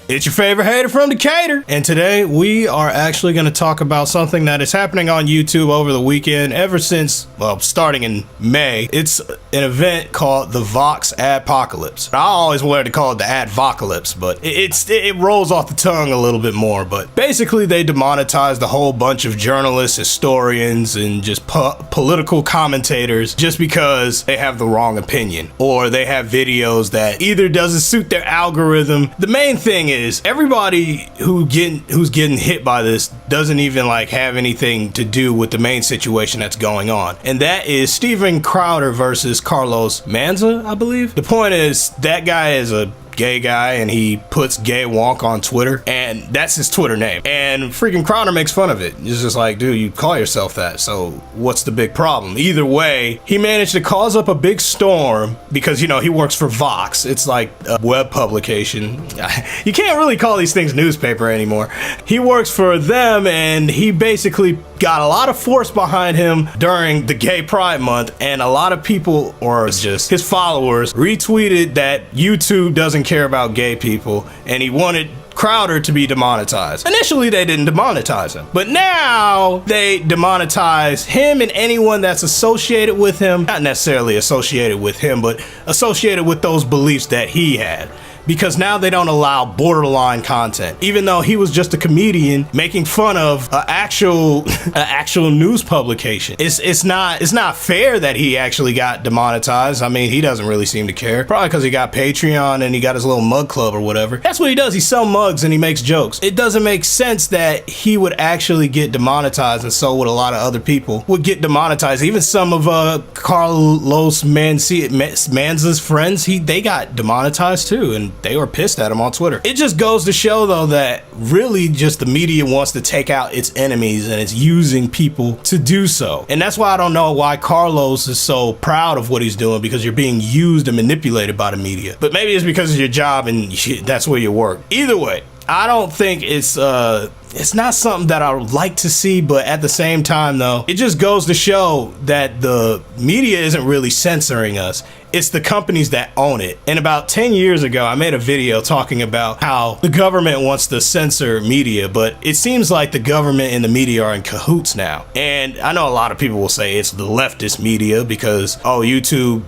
It's your favorite hater from Decatur, and today we are actually going to talk about something that is happening on YouTube over the weekend ever since, well, starting in May. It's an event called the Vox Adpocalypse. I always wanted to call it the Advocalypse, but it rolls off the tongue a little bit more. But basically they demonetized a whole bunch of journalists, historians, and just political commentators just because they have the wrong opinion or they have videos that either doesn't suit their algorithm. The main thing is everybody who's getting hit by this doesn't even like have anything to do with the main situation that's going on, and that is Steven Crowder versus Carlos Manza, I believe. The point is that guy is a gay guy and he puts gay wonk on Twitter, and that's his Twitter name, and freaking Crowder makes fun of it. It's just like, dude, you call yourself that, so what's the big problem? Either way, he managed to cause up a big storm because, you know, he works for Vox. It's like a web publication. You can't really call these things newspaper anymore. He works for them, and he basically got a lot of force behind him during the Gay Pride Month, and a lot of people, or just his followers, retweeted that YouTube doesn't care about gay people, and he wanted Crowder to be demonetized. Initially, they didn't demonetize him, but now they demonetize him and anyone that's associated with him, not necessarily associated with him, but associated with those beliefs that he had. Because now they don't allow borderline content, even though he was just a comedian making fun of an actual news publication. It's not fair that he actually got demonetized. I mean, he doesn't really seem to care. Probably because he got Patreon and he got his little mug club or whatever. That's what he does. He sells mugs and he makes jokes. It doesn't make sense that he would actually get demonetized, and so would a lot of other people would get demonetized. Even some of Carlos Manza's friends, they got demonetized too, and they were pissed at him on Twitter. It just goes to show, though, that really just the media wants to take out its enemies, and it's using people to do so. And that's why I don't know why Carlos is so proud of what he's doing, because you're being used and manipulated by the media. But maybe it's because of your job and that's where you work. Either way, I don't think it's not something that I would like to see, but at the same time, though, it just goes to show that the media isn't really censoring us. It's the companies that own it. And about 10 years ago, I made a video talking about how the government wants to censor media, but it seems like the government and the media are in cahoots now. And I know a lot of people will say it's the leftist media because, oh, YouTube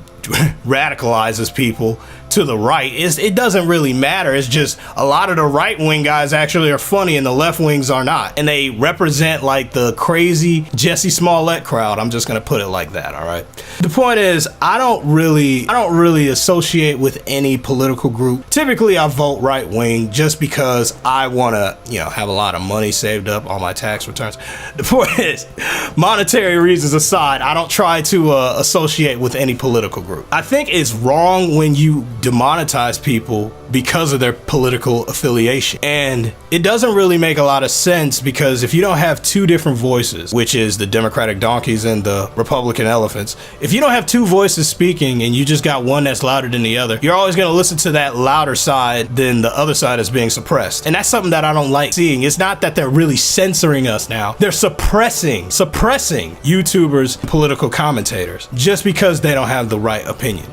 radicalizes people to the right. It doesn't really matter. It's just a lot of the right-wing guys actually are funny and the left-wings are not, and they represent like the crazy Jesse Smollett crowd. I'm just gonna put it like that. All right, the point is, I don't really associate with any political group. Typically I vote right-wing just because I want to, you know, have a lot of money saved up on my tax returns. The point is, monetary reasons aside, I don't try to associate with any political group. I think it's wrong when you demonetize people because of their political affiliation, and it doesn't really make a lot of sense, because if you don't have two different voices, which is the Democratic donkeys and the Republican elephants, if you don't have two voices speaking and you just got one that's louder than the other, you're always going to listen to that louder side than the other side that's being suppressed. And that's something that I don't like seeing. It's not that they're really censoring us now, they're suppressing YouTubers, political commentators, just because they don't have the right opinion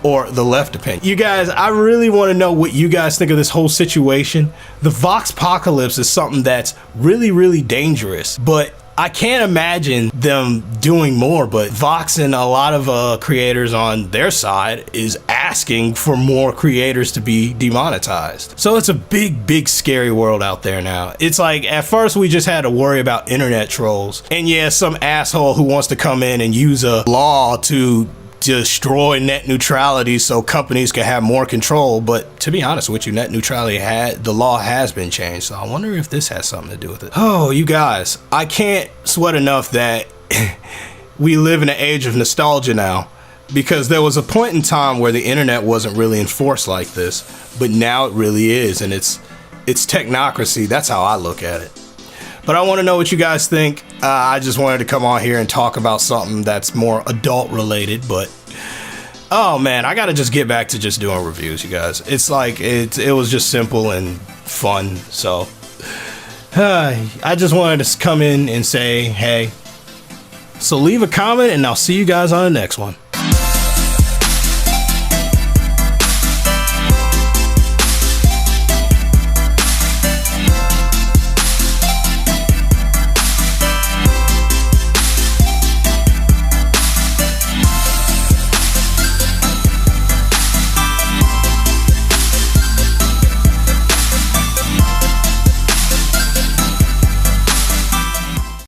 or the left opinion. You guys, I really want to know what you guys think of this whole situation. The Vox Apocalypse is something that's really, really dangerous, but I can't imagine them doing more. But Vox and a lot of creators on their side is asking for more creators to be demonetized. So it's a big scary world out there now. It's like, at first we just had to worry about internet trolls, and yeah, some asshole who wants to come in and use a law to destroy net neutrality so companies can have more control. But to be honest with you, net neutrality the law has been changed, so I wonder if this has something to do with it. Oh, you guys, I can't sweat enough that we live in an age of nostalgia now, because there was a point in time where the internet wasn't really enforced like this, but now it really is, and it's technocracy. That's how I look at it. But I want to know what you guys think. I just wanted to come on here and talk about something that's more adult related, but oh man, I gotta just get back to just doing reviews, you guys. It's like, it was just simple and fun, so I just wanted to come in and say, hey, so leave a comment and I'll see you guys on the next one.